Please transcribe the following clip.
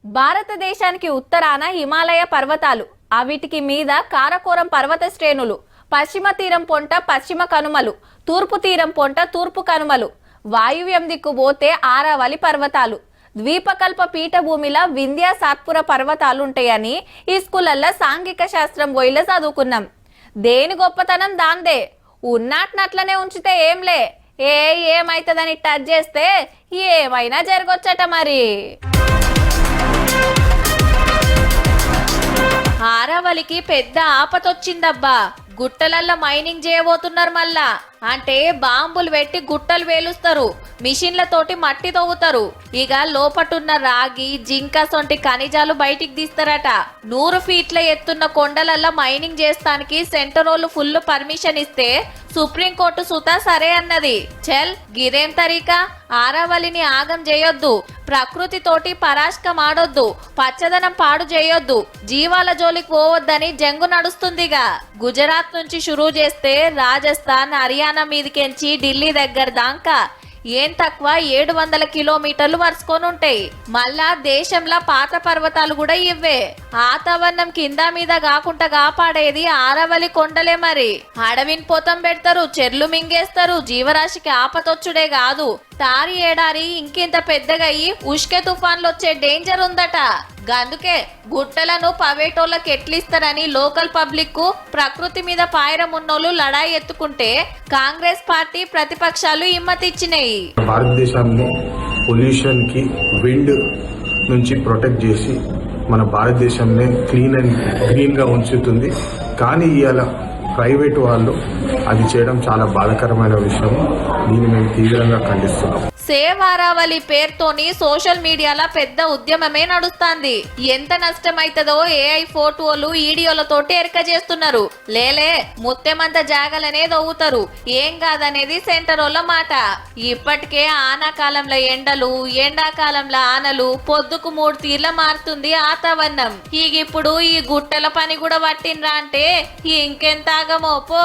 భారతదేశానికి ఉత్తరాన హిమాలయ పర్వతాలు, వీటికి మీద కారకోరం పర్వత శ్రేణులు, పశ్చిమ తీరం పొంట పశ్చిమ కనుమలు, తూర్పు తీరం పొంట తూర్పు కనుమలు, వాయువ్యం దిక్కు పోతే ఆరావళి పర్వతాలు, ద్వీపకల్ప పీఠభూమిల వింధ్య సాత్పుర పర్వతాలు ఉంటాయని ఈ స్కూళ్ళల్లో సాంఘిక శాస్త్రం పోయిలో చదువుకున్నాం. దేని గొప్పతనం దాందే. ఉన్నట్నట్లనే ఉంచితే ఏంలే, ఏమైతుందని టచ్ చేస్తే ఏమైనా జరగొచ్చట. మరి ఆరావళికి పెద్ద ఆపతొచ్చిందబ్బా. గుట్టలల్లో మైనింగ్ చేయబోతున్నారు. మళ్ళా అంటే బాంబులు పెట్టి గుట్టలు వేలుస్తారు, మిషన్లతోటి మట్టి తవ్వుతారు. ఇక లోపటున్న రాగి జింక సొంటి ఖనిజాలు బయటికి తీస్తారట. 100 ఫీట్ల ఎత్తున్న కొండలల్లో మైనింగ్ చేస్తానికి సెంటరోళ్ళు ఫుల్ పర్మిషన్ ఇస్తే సుప్రీంకోర్టు సుతా సరే అన్నది. చెల్ గిరేం తరీకా, ఆరావళిని ఆగం చేయొద్దు, ప్రకృతి తోటి పరాష్కం ఆడొద్దు, పచ్చదనం పాడు చేయొద్దు, జీవాల జోలికి పోవద్దని జంగు నడుస్తుందిగా. గుజరాత్ నుంచి షురూ చేస్తే రాజస్థాన్ హర్యానా మీదకెంచి ఢిల్లీ దగ్గర దాకా ఏం తక్కువ 700 కిలోమీటర్లు వరుసుకొని ఉంటాయి. మళ్ళా దేశంలో పాత పర్వతాలు కూడా ఇవ్వే. వాతావరణం కింద మీద కాకుండా కాపాడేది ఆరావళి కొండలే. మరి అడవిని పోతం పెడతారు, చెర్లు మింగేస్తారు, జీవరాశికి ఆపతొచ్చుడే కాదు, తారి ఏడారి ఇంకింత పెద్దగా అయ్యి ఉష్కె తుఫాన్లు వచ్చే డేంజర్ ఉందట. గందుకే గుట్టలను పవేటోళ్ళకి ఎట్లిస్తారని లోకల్ పబ్లిక్ కు ప్రకృతి మీద పాయరం ఉన్నోళ్ళు లడాయి ఎత్తుకుంటే కాంగ్రెస్ పార్టీ ప్రతిపక్షాలు హిమ్మతిచ్చినాయి. భారతదేశాన్ని పొల్యూషన్ కి విండ్ నుంచి ప్రొటెక్ట్ చేసి మన భారతదేశాన్ని గ్రీన్ గా ఉంచుతుంది. కానీ ఇవాళ ప్రైవేట్ వాళ్ళు అది చేయడం చాలా బాధాకరమైన విషయం. దీన్ని మేము తీవ్రంగా ఖండిస్తున్నాం. సేవ్ ఆరావళి పేరుతోని సోషల్ మీడియాలో పెద్ద ఉద్యమమే నడుస్తుంది. ఎంత నష్టమైతుందో ఏఐ ఫోటోలు వీడియోలతోటి ఎరక చేస్తున్నారు. లేలే ముత్తెమంత జాగలనే దవ్వుతారు, ఏం కాదనేది సెంటరోళ్ళ మాట. ఇప్పటికే ఆనాకాలంలో ఎండలు, ఎండాకాలంలో ఆనలు, పొద్దుకు 3 తీర్ల మారుతుంది వాతావరణం. ఇప్పుడు ఈ గుట్టల పని కూడా పట్టినరా అంటే ఇంకెంత ఆగమో పో.